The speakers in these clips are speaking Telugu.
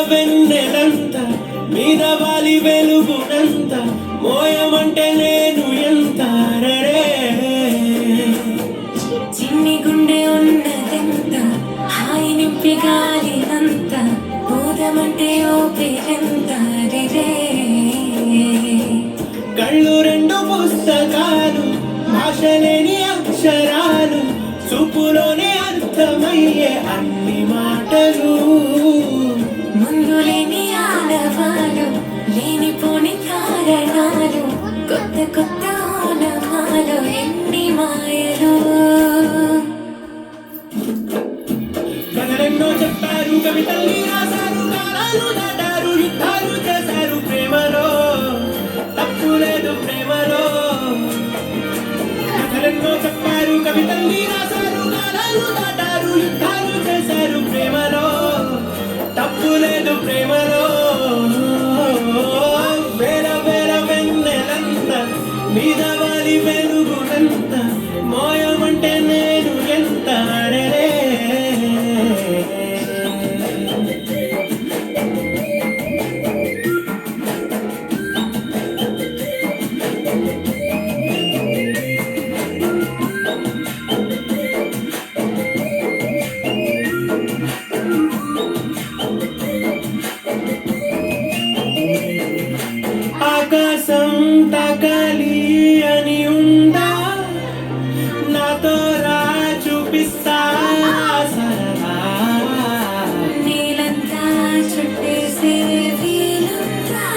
వెన్నెలంత మీద వాలి వెలుగునంత మోయమంటే నేను ఎంత చిన్ని గుండె ఉన్నదెంత హాయి నింపి గాలినంత బోధమంటే ఓ పేరెంత కళ్ళు రెండు పుస్తకాలు భాష లేని అక్షరాలు చూపులోనే అర్థమయ్యే అన్ని మాటలు ముందు లేని ఆడవాళ్ళు లేనిపోని కారణాలు కొత్త కొత్త ఓనమాలు ఎన్ని మాయలు కథలెన్నో చెప్పారు కవితల్ని రాశారు కాలాలు దాటారు యుద్ధాలు చేశారు ప్రేమలో తప్పు లేదు ప్రేమలో కథలెన్నో చెప్పారు కవితల్ని రాశారు కాలాలు దాటారు యుద్ధాలు చేశారు ప్రేమలో తప్పు లేదు ప్రేమలో వేల వేల వెన్నెలంత మీద వాలి వెలుగునంత మోయమంటే నేను ఎంత ఆకాశం తాకాలి అని ఉందా నాతో రా చూపిస్తా సరదా నీలంతా చుట్టేసే వీలుందా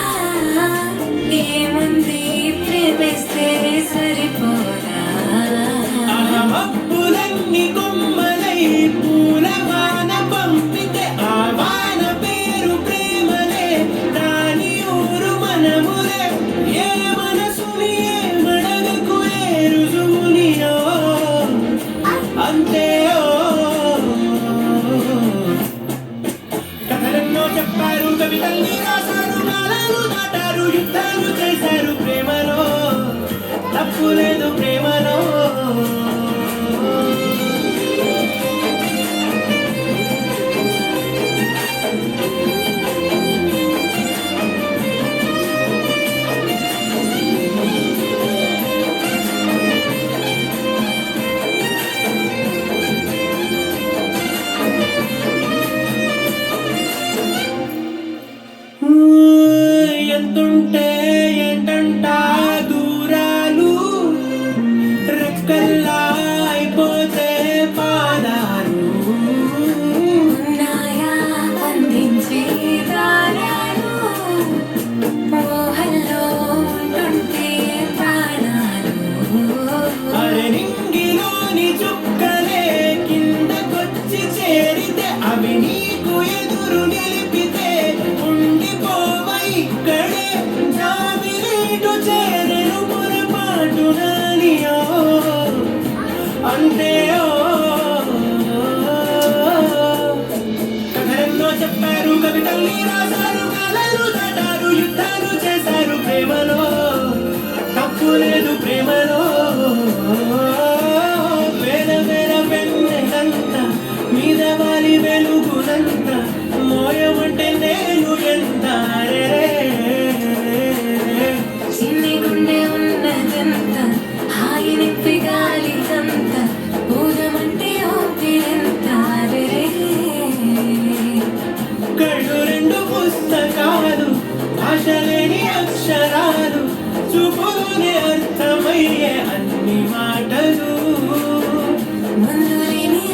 ఏముంది ప్రేమిస్తే సరిపోదా మబ్బులన్నీ కొమ్మలై పూలవాన పంపితే ఆ వాన పేరు ప్రేమలే దాని ఊరు మనములే ఏ మనసుని ఏ మడగకు ఏ రుజువునియో అంతే కథలెన్నో చెప్పారు కవితల్ని రాశారు కాలాలు దాటారు యుద్ధాలు చేశారు ప్రేమలో తప్పు లేదు ప్రేమలో ఎంతుంటే ఏంటంట దూరాలు రెక్కల్లా అయిపోతే పాదాలు ఉన్నాయా అందించే దారాలు మోహంలో ఉంటుంటే ప్రాణాలు అరే నింగిలోని చుక్కలే కిందకొచ్చి చేరితే అవి నీకు ఎదురు నిలిపితే ఉండిపోవ ఇక్కడే జాబిలీటు చేరెను పొరపాటు నానియో అంతే కథలెన్నో చెప్పారు కవితల్ని రాశారు కాలాలు దాటారు యుద్ధాలు చేశారు ప్రేమలో తప్పు లేదు ప్రేమలో వేల వేల వెన్నెలంత మీద వాలి వెలుగునంత మోయమంటే నేను ఎంత చిన్ని గుండె ఉన్నదంత హాయి నింపి గాలిదంత ఊరమంటే ఓపిరెంత కళ్ళు రెండు పుస్తకాలు భాష లేని అక్షరాలు చూపులోనే అర్థమయ్యే అన్ని మాటలు